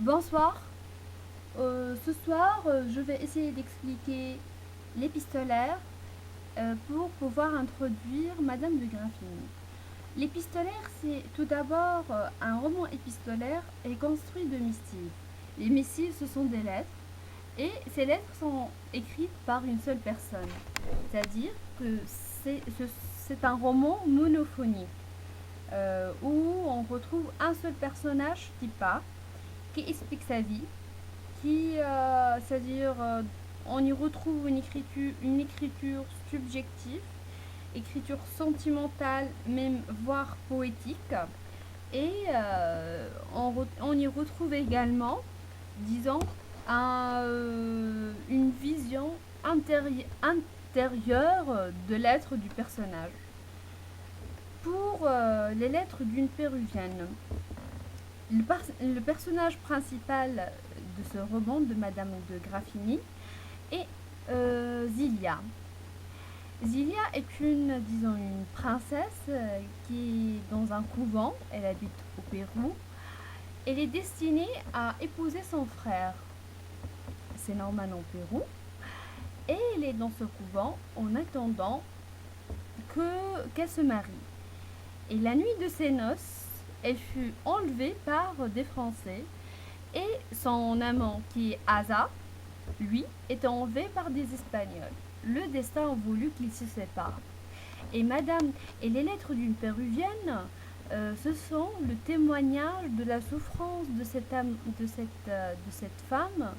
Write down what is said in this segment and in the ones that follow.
Bonsoir. Ce soir, je vais essayer d'expliquer l'épistolaire pour pouvoir introduire Madame de Graffigny. L'épistolaire, c'est tout d'abord un roman épistolaire et construit de missives. Les missives, ce sont des lettres et ces lettres sont écrites par une seule personne. C'est-à-dire que c'est un roman monophonique où on retrouve un seul personnage qui parle, qui explique sa vie, c'est-à-dire, on y retrouve une écriture subjective, écriture sentimentale, même voire poétique, et on y retrouve également, disons, une vision intérieure de l'être du personnage. Pour les lettres d'une péruvienne, le personnage principal de ce roman de Madame de Graffigny est Zilia. Zilia est disons, une princesse qui est dans un couvent, elle habite au Pérou. Elle est destinée à épouser son frère, c'est normal au Pérou, et elle est dans ce couvent en attendant qu'elle se marie. Et la nuit de ses noces, elle fut enlevée par des Français et son amant, qui est Asa, lui, est enlevé par des Espagnols. Le destin a voulu qu'ils se séparent. Et les lettres d'une péruvienne, ce sont le témoignage de la souffrance de cette femme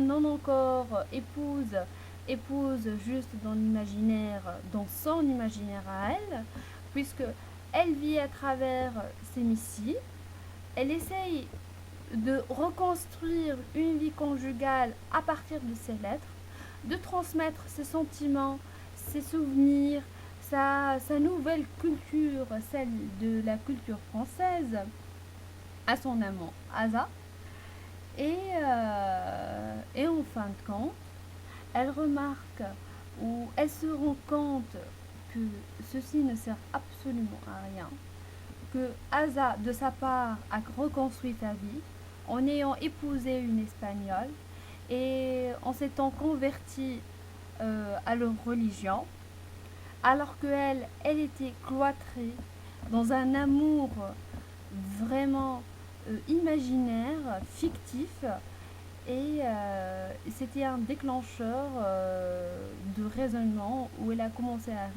non encore épouse juste dans l'imaginaire, dans son imaginaire à elle, puisque elle vit à travers ses missives, elle essaye de reconstruire une vie conjugale à partir de ses lettres, de transmettre ses sentiments, ses souvenirs, sa nouvelle culture, celle de la culture française, à son amant Asa. Et en fin de compte, elle remarque ou elle se rend compte que ceci ne sert absolument à rien, que Asa, de sa part, a reconstruit sa vie en ayant épousé une Espagnole et en s'étant convertie à leur religion, alors qu'elle, elle était cloîtrée dans un amour vraiment imaginaire, fictif, et c'était un déclencheur de raisonnement où elle a commencé à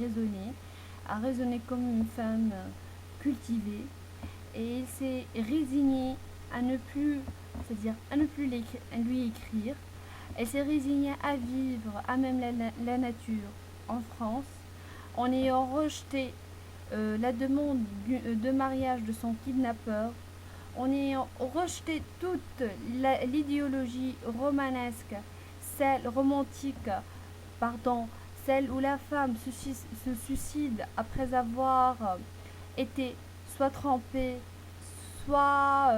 raisonner comme une femme cultivée, et s'est résignée à ne plus, c'est-à-dire à ne plus lui écrire. Elle s'est résignée à vivre à même la nature en France, en ayant rejeté la demande de mariage de son kidnappeur, en ayant rejeté toute l'idéologie romanesque, celle romantique, pardon, celle où la femme se suicide après avoir été soit trempée, soit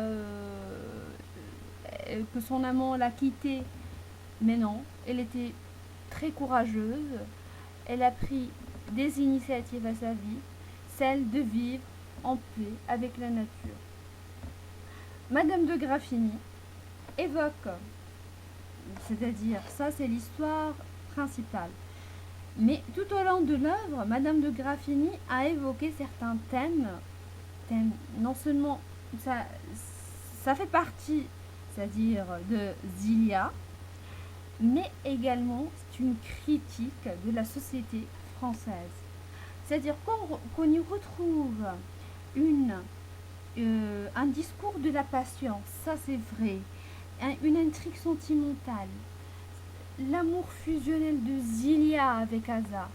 que son amant l'a quittée. Mais non, elle était très courageuse. Elle a pris des initiatives à sa vie, celle de vivre en paix avec la nature. Madame de Graffigny évoque, c'est-à-dire ça c'est l'histoire principale. Mais tout au long de l'œuvre, Madame de Graffigny a évoqué certains thèmes non seulement ça, ça fait partie, c'est-à-dire de Zilia, mais également c'est une critique de la société française. C'est-à-dire qu'on y retrouve une, un discours de la patience, ça c'est vrai, une intrigue sentimentale, l'amour fusionnel de Zilia avec Asa.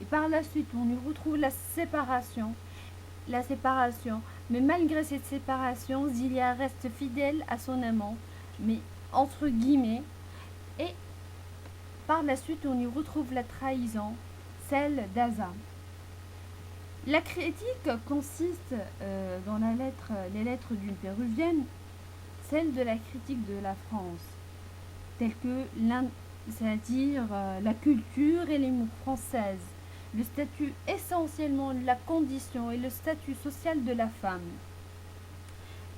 Et par la suite, on y retrouve la séparation. Mais malgré cette séparation, Zilia reste fidèle à son amant, mais entre guillemets. Et par la suite, on y retrouve la trahison, celle d'Asa. La critique consiste dans les lettres d'une péruvienne, celle de la critique de la France, telle que c'est-à-dire la culture et les mots françaises, le statut essentiellement la condition et le statut social de la femme.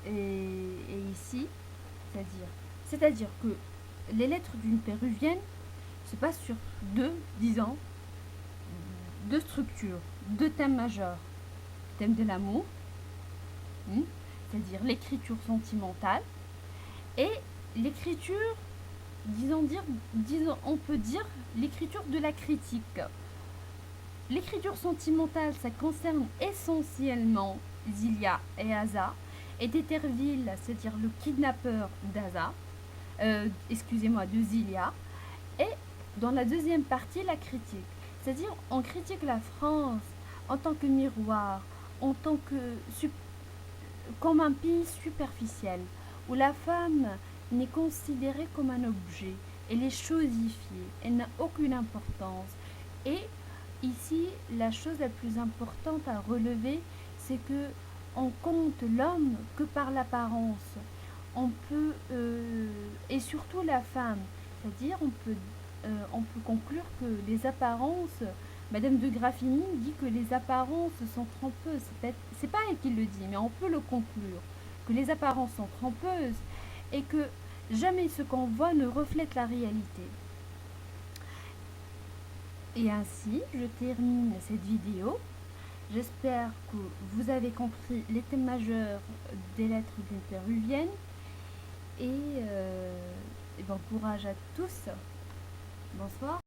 Et ici, C'est-à-dire que les lettres d'une péruvienne se passent sur deux structures, deux thèmes majeurs. Le thème de l'amour, c'est-à-dire l'écriture sentimentale, et l'écriture, on peut dire l'écriture de la critique. L'écriture sentimentale, ça concerne essentiellement Zilia et Asa, et d'Éterville, c'est-à-dire le kidnappeur d'Asa, de Zilia, et dans la deuxième partie, la critique. C'est-à-dire, on critique la France en tant que miroir, en tant que comme un pays superficiel, où la femme n'est considérée comme un objet, elle est chosifiée, elle n'a aucune importance. Et ici, la chose la plus importante à relever, c'est que on compte l'homme que par l'apparence. Et surtout la femme, c'est-à-dire on peut conclure que les apparences, Madame de Graffigny dit que les apparences sont trompeuses. C'est pas elle qui le dit, mais on peut le conclure, que les apparences sont trompeuses et que jamais ce qu'on voit ne reflète la réalité. Et ainsi, je termine cette vidéo. J'espère que vous avez compris les thèmes majeurs des lettres d'une péruvienne. Et bon courage à tous. Bonsoir.